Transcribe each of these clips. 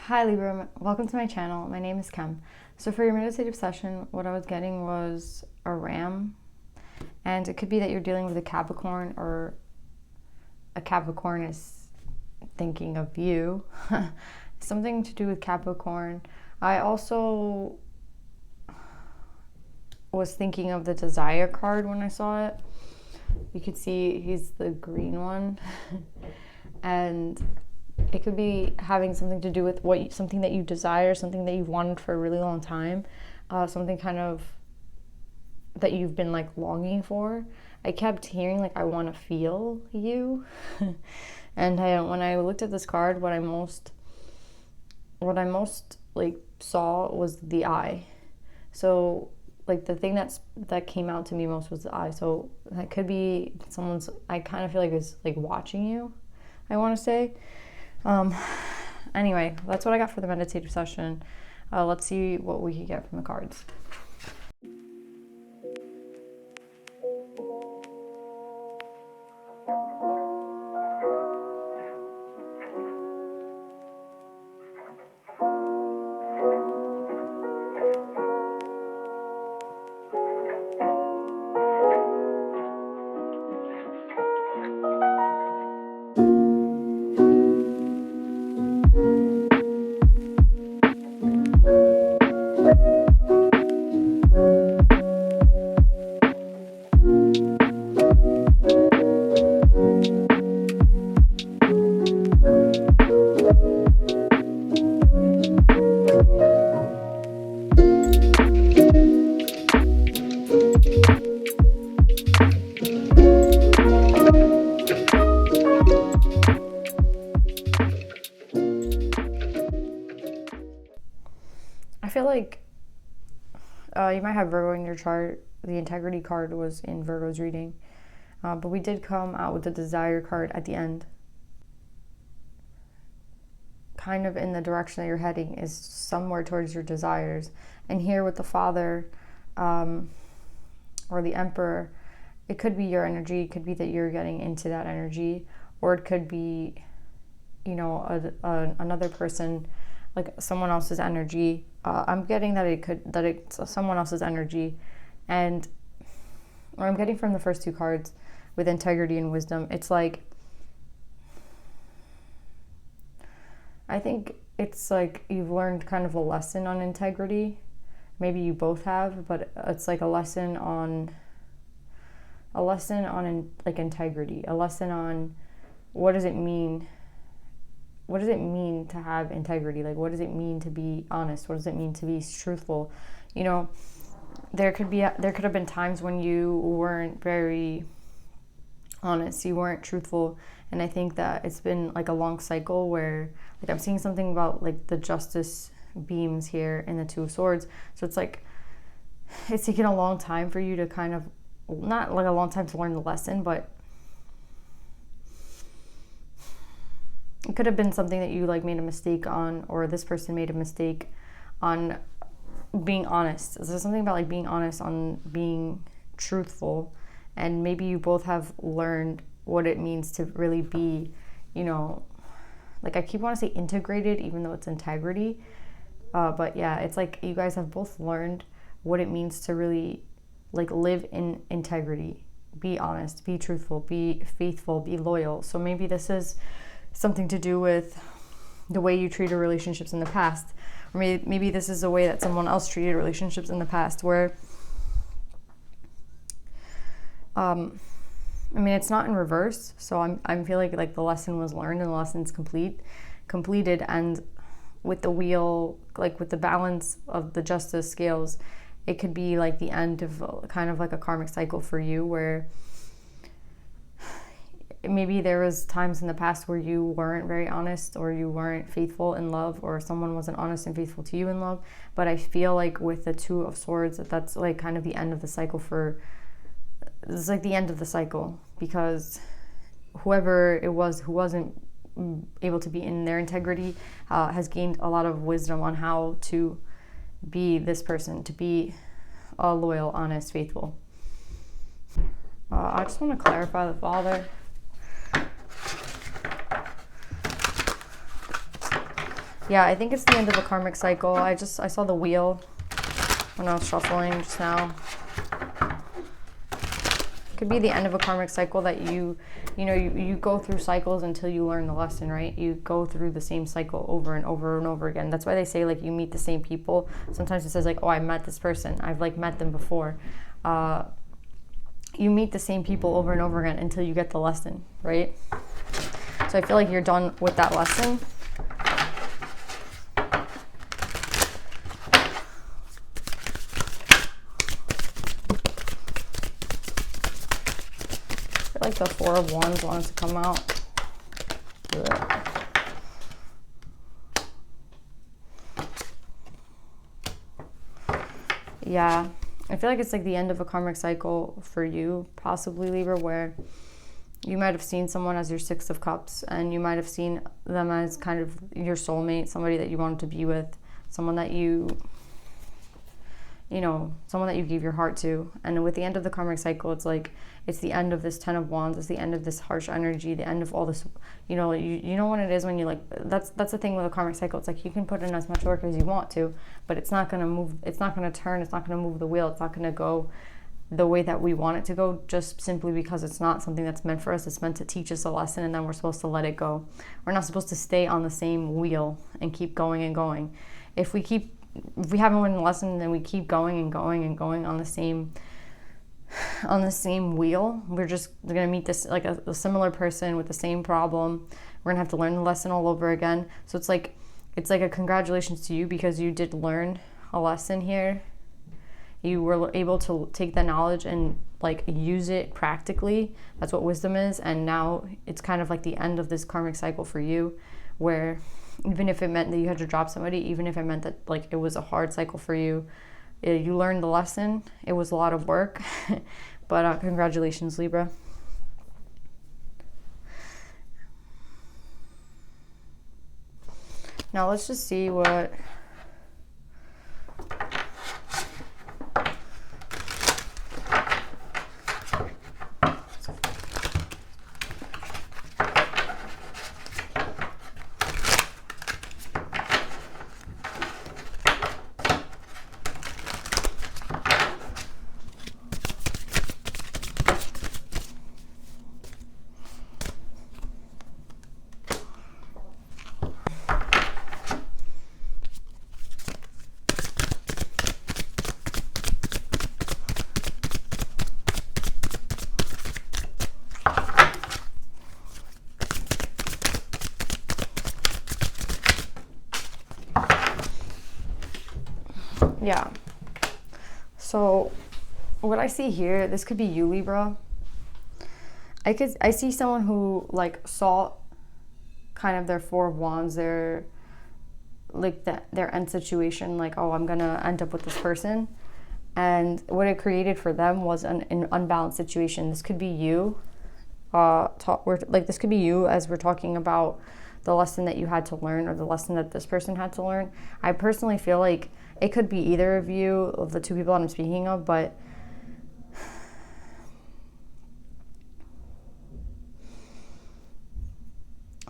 Hi Libra, welcome to my channel. My name is Kem. So for your meditative session, what I was getting was a ram, and it could be that you're dealing with a Capricorn, or a Capricorn is thinking of you. Something to do with Capricorn. I also was thinking of the Desire card when I saw it. You could see he's the green one. And it could be having something to do with something that you desire, something that you've wanted for a really long time, something kind of that you've been like longing for. I kept hearing like, I want to feel you. And when I looked at this card, what I most like saw was the eye. So like the thing that came out to me most was the eye. So that could be I kind of feel like it's like watching you, I want to say. Anyway, that's what I got for the meditative session. Let's see what we can get from the cards. I feel like you might have Virgo in your chart. The integrity card was in Virgo's reading. But we did come out with the Desire card at the end. Kind of in the direction that you're heading is somewhere towards your desires. And here with the Father or the Emperor, it could be your energy. It could be that you're getting into that energy. Or it could be, you know, another person, like someone else's energy. I'm getting that it's someone else's energy. And what I'm getting from the first two cards with integrity and wisdom, it's like, I think it's like you've learned kind of a lesson on integrity. Maybe you both have, but it's like a lesson on like integrity, a lesson on what does it mean to have integrity? Like, what does it mean to be honest? What does it mean to be truthful? You know, there could have been times when you weren't very honest, you weren't truthful, and I think that it's been like a long cycle where, like, I'm seeing something about like the justice beams here in the Two of Swords. So it's like it's taken a long time for you to kind of, not like a long time to learn the lesson, but it could have been something that you like made a mistake on, or this person made a mistake on being honest. So there's something about like being honest, on being truthful, and maybe you both have learned what it means to really be, you know, like I keep wanting to say integrated, even though it's integrity. But yeah, it's like you guys have both learned what it means to really like live in integrity, be honest, be truthful, be faithful, be loyal. So maybe this is something to do with the way you treated relationships in the past. Or maybe this is a way that someone else treated relationships in the past, where I mean, it's not in reverse, so I'm feeling like the lesson was learned and the lesson's completed, and with the wheel, like with the balance of the justice scales, it could be like the end of kind of like a karmic cycle for you, where maybe there was times in the past where you weren't very honest, or you weren't faithful in love, or someone wasn't honest and faithful to you in love. But I feel like with the Two of Swords, that's like kind of the end of the cycle it's like the end of the cycle, because whoever it was who wasn't able to be in their integrity has gained a lot of wisdom on how to be this person, to be loyal, honest, faithful. I just want to clarify the Father. Yeah, I think it's the end of a karmic cycle. I saw the wheel when I was shuffling just now. Could be the end of a karmic cycle that you go through cycles until you learn the lesson, right? You go through the same cycle over and over and over again. That's why they say, like, you meet the same people. Sometimes it says, like, oh, I met this person. I've, like, met them before. You meet the same people over and over again until you get the lesson, right? So I feel like you're done with that lesson. I feel like the Four of Wands wanted to come out. Yeah, I feel like it's like the end of a karmic cycle for you, possibly, Libra, where you might have seen someone as your Six of Cups, and you might have seen them as kind of your soulmate, somebody that you wanted to be with, someone that someone that you gave your heart to. And with the end of the karmic cycle, it's like, it's the end of this Ten of Wands, it's the end of this harsh energy, the end of all this, you know what it is when you, like, that's the thing with a karmic cycle. It's like, you can put in as much work as you want to, but it's not going to move, it's not going to turn, it's not going to move the wheel, it's not going to go the way that we want it to go, just simply because it's not something that's meant for us. It's meant to teach us a lesson, and then we're supposed to let it go. We're not supposed to stay on the same wheel and keep going and going. If we haven't learned the lesson, then we keep going and going and going on the same wheel. We're gonna meet this, like, a similar person with the same problem. We're gonna have to learn the lesson all over again. So it's like a congratulations to you, because you did learn a lesson here. You were able to take that knowledge and, like, use it practically. That's what wisdom is. And now it's kind of like the end of this karmic cycle for you, where even if it meant that you had to drop somebody, even if it meant that, like, it was a hard cycle for you, you learned the lesson. It was a lot of work, but congratulations, Libra. Now let's just see what... Yeah. So what I see here, this could be you, Libra. I see someone who, like, saw kind of their Four of Wands, their end situation, like, oh, I'm gonna end up with this person, and what it created for them was an unbalanced situation. This could be you. This could be you, as we're talking about the lesson that you had to learn, or the lesson that this person had to learn. I personally feel like it could be either of you, of the two people that I'm speaking of, but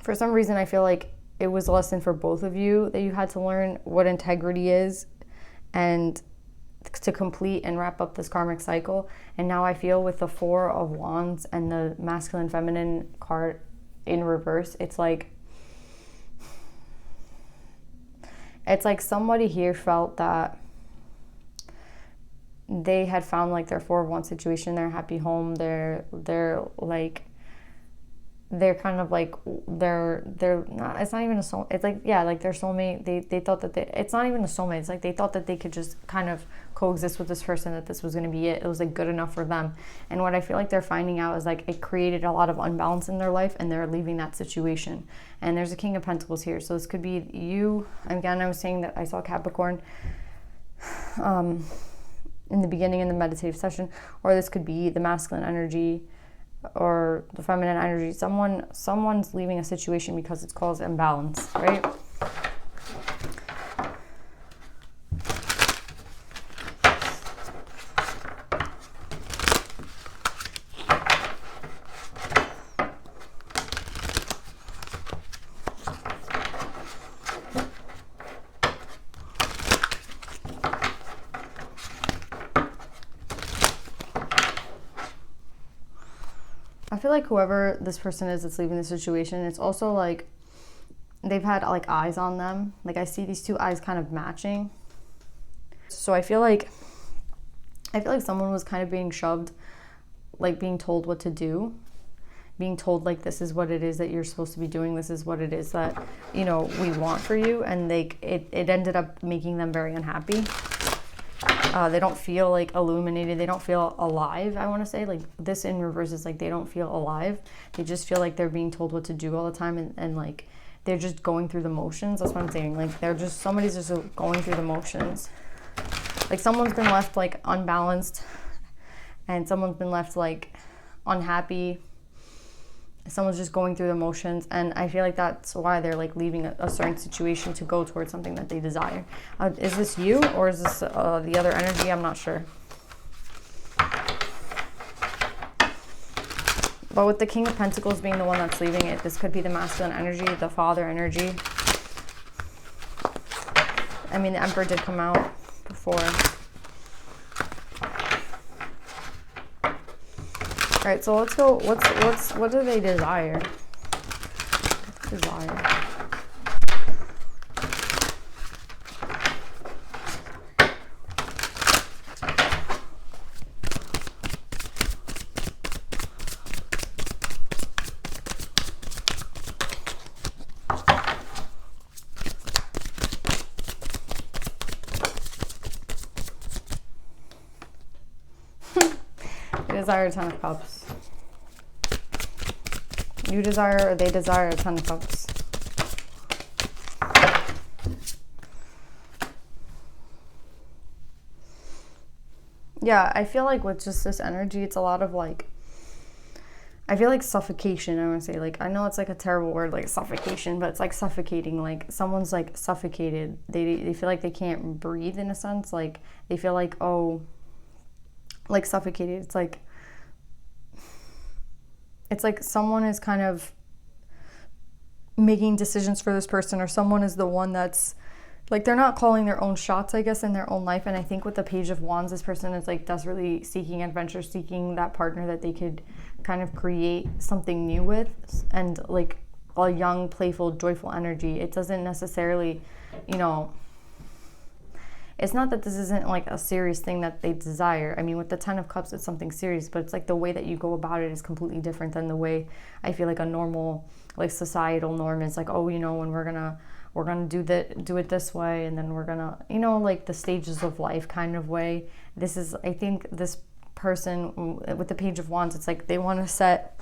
for some reason I feel like it was a lesson for both of you, that you had to learn what integrity is, and to complete and wrap up this karmic cycle. And now I feel with the Four of Wands and the masculine feminine card in reverse, it's like somebody here felt that they had found, like, their Four of Wands situation, their happy home, they're kind of like, they're not, it's not even a soul, it's like, yeah, like their soulmate. They thought that it's not even a soulmate, it's like they thought that they could just kind of coexist with this person, that this was going to be it. It was, like, good enough for them. And what I feel like they're finding out is, like, it created a lot of unbalance in their life, and they're leaving that situation. And there's a King of Pentacles here, so this could be you. Again, I was saying that I saw Capricorn in the beginning in the meditative session, or this could be the masculine energy or the feminine energy. Someone's leaving a situation because it's caused imbalance, right? feel like whoever this person is that's leaving the situation, it's also like they've had like eyes on them. Like I see these two eyes kind of matching. So I feel like someone was kind of being shoved, like being told what to do, being told like this is what it is that you're supposed to be doing, this is what it is that, you know, we want for you, and it ended up making them very unhappy. They don't feel like illuminated, they don't feel alive. I want to say like this in reverse is like they don't feel alive, they just feel like they're being told what to do all the time, and like they're just going through the motions. That's what I'm saying. Like somebody's just going through the motions. Like someone's been left like unbalanced, and someone's been left like unhappy. Someone's just going through the motions, and I feel like that's why they're like leaving a certain situation to go towards something that they desire. Is this you, or is this the other energy? I'm not sure. But with the King of Pentacles being the one that's leaving it, this could be the masculine energy, the father energy. I mean, the Emperor did come out before. All right, so let's go. What do they desire? Desire. Desire a 10 of cups. You desire, or they desire a 10 of cups. Yeah, I feel like with just this energy, it's a lot of like, I feel like suffocation. I want to say, like, I know it's like a terrible word, like suffocation, but it's like suffocating. Like someone's like suffocated. They feel like they can't breathe in a sense. Like they feel like, oh, like suffocated. It's like someone is kind of making decisions for this person, or someone is the one that's like, they're not calling their own shots, I guess, in their own life. And I think with the Page of Wands, this person is like desperately seeking adventure, seeking that partner that they could kind of create something new with, and like a young, playful, joyful energy. It doesn't necessarily, you know, it's not that this isn't like a serious thing that they desire. I mean, with the 10 of Cups, it's something serious, but it's like the way that you go about it is completely different than the way I feel like a normal, like societal norm is. Like, oh, you know, when we're gonna do it this way, and then we're gonna, you know, like the stages of life kind of way. This is, I think this person with the Page of Wands, it's like they want to set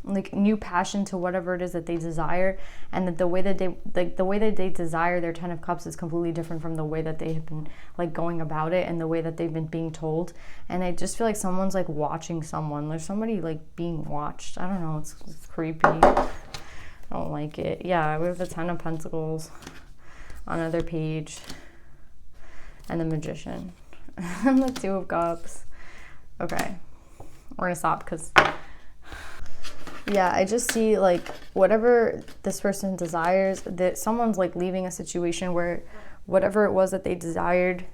like new passion to whatever it is that they desire, and that the way that they desire their 10 of Cups is completely different from the way that they have been like going about it, and the way that they've been being told. And I just feel like someone's like watching someone. There's somebody like being watched. I don't know, it's creepy. I don't like it. Yeah, we have the 10 of Pentacles on another page, and the Magician and the 2 of Cups. Okay, we're gonna stop because yeah, I just see like whatever this person desires, that someone's like leaving a situation where whatever it was that they desired,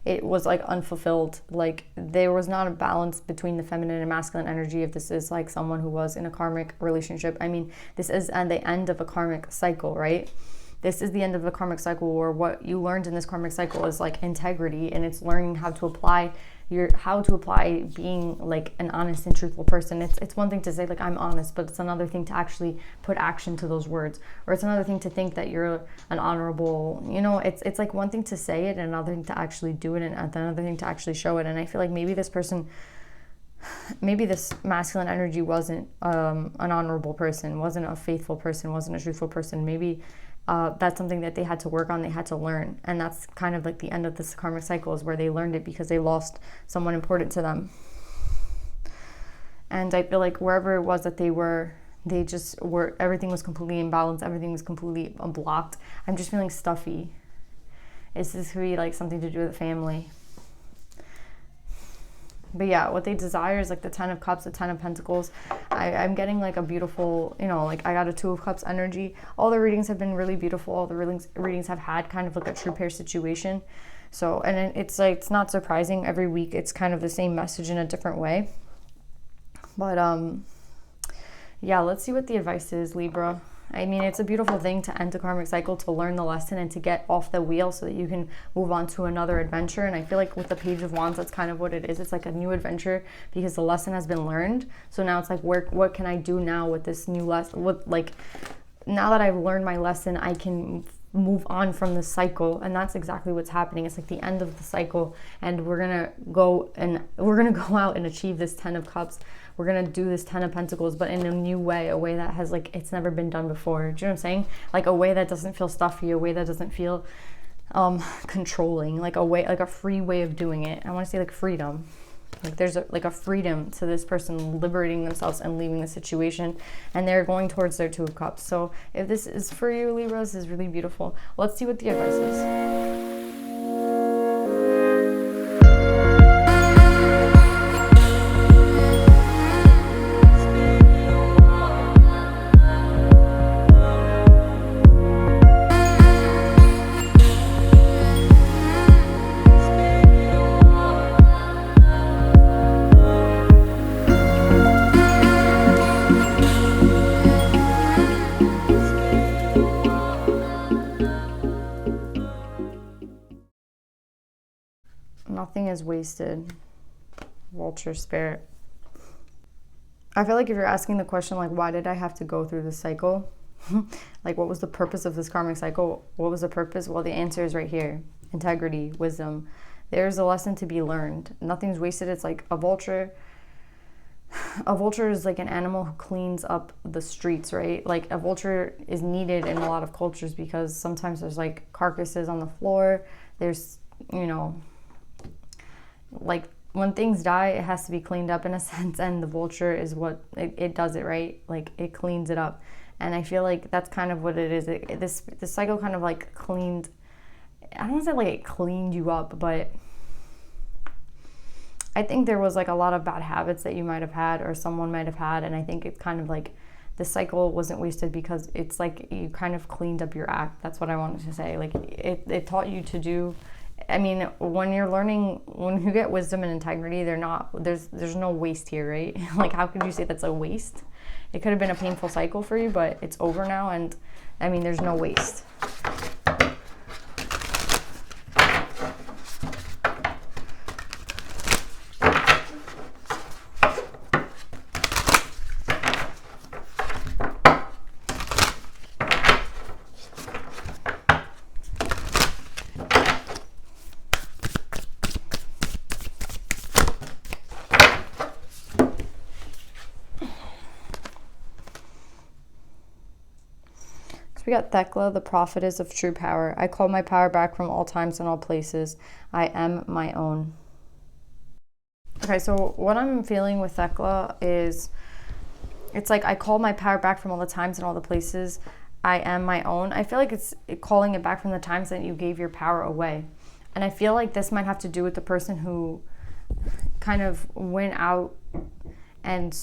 it was like unfulfilled. Like there was not a balance between the feminine and masculine energy. If this is like someone who was in a karmic relationship, I mean, this is at the end of a karmic cycle, right? This is the end of a karmic cycle, where what you learned in this karmic cycle is like integrity, and it's learning how to apply being like an honest and truthful person. It's one thing to say like I'm honest, but it's another thing to actually put action to those words. Or it's another thing to think that you're an honorable, you know, it's like one thing to say it and another thing to actually do it, and another thing to actually show it. And I feel like maybe this masculine energy wasn't an honorable person, wasn't a faithful person, wasn't a truthful person. Maybe that's something that they had to work on, they had to learn. And that's kind of like the end of this karmic cycle, is where they learned it because they lost someone important to them. And I feel like wherever it was that they just were, everything was completely imbalanced, everything was completely blocked. I'm just feeling stuffy. This could be like something to do with the family. But yeah, what they desire is like the 10 of Cups, the 10 of Pentacles. I'm getting like a beautiful, you know, like I got a 2 of Cups energy. All the readings have been really beautiful. All the readings have had kind of like a true pair situation. So, and it's like, it's not surprising. Every week it's kind of the same message in a different way. But yeah, let's see what the advice is, Libra. I mean, it's a beautiful thing to end the karmic cycle, to learn the lesson and to get off the wheel so that you can move on to another adventure. And I feel like with the Page of Wands, that's kind of what it is. It's like a new adventure because the lesson has been learned. So now it's like, what can I do now with this new lesson? Now that I've learned my lesson, I can move on from the cycle. And that's exactly what's happening. It's like the end of the cycle, and we're gonna go out and achieve this 10 of Cups. We're gonna do this 10 of Pentacles, but in a new way, a way that has, like, it's never been done before. Do you know what I'm saying? Like a way that doesn't feel stuffy, a way that doesn't feel controlling, like a free way of doing it. I want to say like freedom. Like there's a freedom to this person liberating themselves and leaving the situation, and they're going towards their 2 of Cups. So if this is for you, Libra, this is really beautiful. Let's see what the advice is. Nothing is wasted. Vulture spirit. I feel like if you're asking the question, like, why did I have to go through this cycle? Like, what was the purpose of this karmic cycle? What was the purpose? Well, the answer is right here. Integrity, wisdom. There's a lesson to be learned. Nothing's wasted. It's like a vulture. A vulture is like an animal who cleans up the streets, right? Like a vulture is needed in a lot of cultures because sometimes there's like carcasses on the floor. There's, you know, like when things die, it has to be cleaned up in a sense, and the vulture is what it does it, right? Like it cleans it up. And I feel like that's kind of what it is. This cycle kind of like cleaned, I don't want to say like it cleaned you up, but I think there was like a lot of bad habits that you might have had or someone might have had, and I think it's kind of like the cycle wasn't wasted because it's like you kind of cleaned up your act. That's what I wanted to say. Like it taught you to do. I mean, when you're learning, when you get wisdom and integrity, there's no waste here, right? Like, how could you say that's a waste? It could have been a painful cycle for you, but it's over now, and I mean, there's no waste. We got Thecla, the prophetess of true power. I call my power back from all times and all places. I am my own. Okay, so what I'm feeling with Thecla is, it's like I call my power back from all the times and all the places. I am my own. I feel like it's calling it back from the times that you gave your power away. And I feel like this might have to do with the person who kind of went out and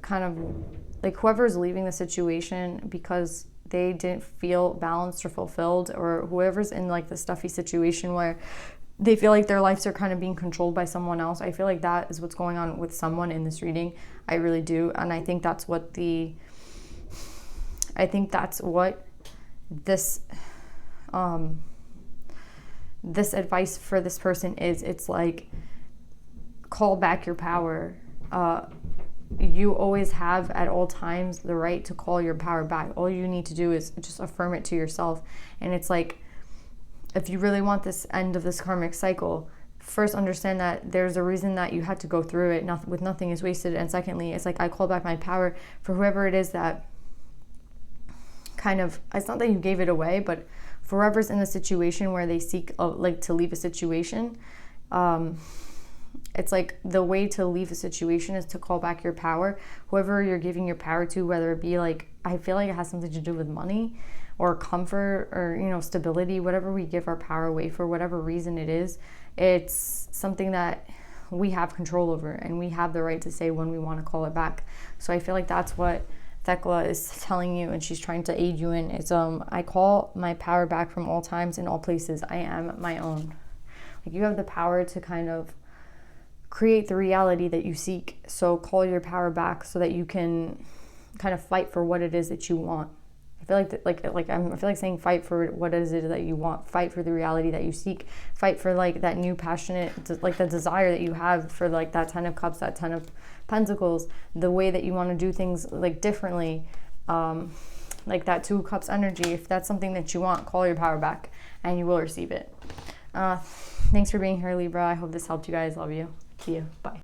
kind of like whoever's leaving the situation because they didn't feel balanced or fulfilled, or whoever's in like the stuffy situation where they feel like their lives are kind of being controlled by someone else. I feel like that is what's going on with someone in this reading. I really do. And I think that's what this this advice for this person is. It's like, call back your power. You always have at all times the right to call your power back. All you need to do is just affirm it to yourself. And it's like, if you really want this end of this karmic cycle, first understand that there's a reason that you had to go through it. With nothing is wasted. And secondly, it's like, I call back my power for whoever it is that kind of, it's not that you gave it away, but for whoever's in the situation where they seek like to leave a situation, it's like the way to leave a situation is to call back your power. Whoever you're giving your power to, whether it be like, I feel like it has something to do with money or comfort or, you know, stability, whatever we give our power away for, whatever reason it is, it's something that we have control over, and we have the right to say when we want to call it back. So I feel like that's what Thecla is telling you, and she's trying to aid you in. It's I call my power back from all times and all places. I am my own. Like, you have the power to kind of create the reality that you seek. So call your power back so that you can kind of fight for what it is that you want. I feel like I feel like saying fight for what is it that you want. Fight for the reality that you seek. Fight for like that new passionate, like the desire that you have for like that 10 of cups, that 10 of pentacles, the way that you want to do things like differently. Like that 2 of cups energy. If that's something that you want, call your power back and you will receive it. Thanks for being here, Libra. I hope this helped you guys. Love you. See you. Bye.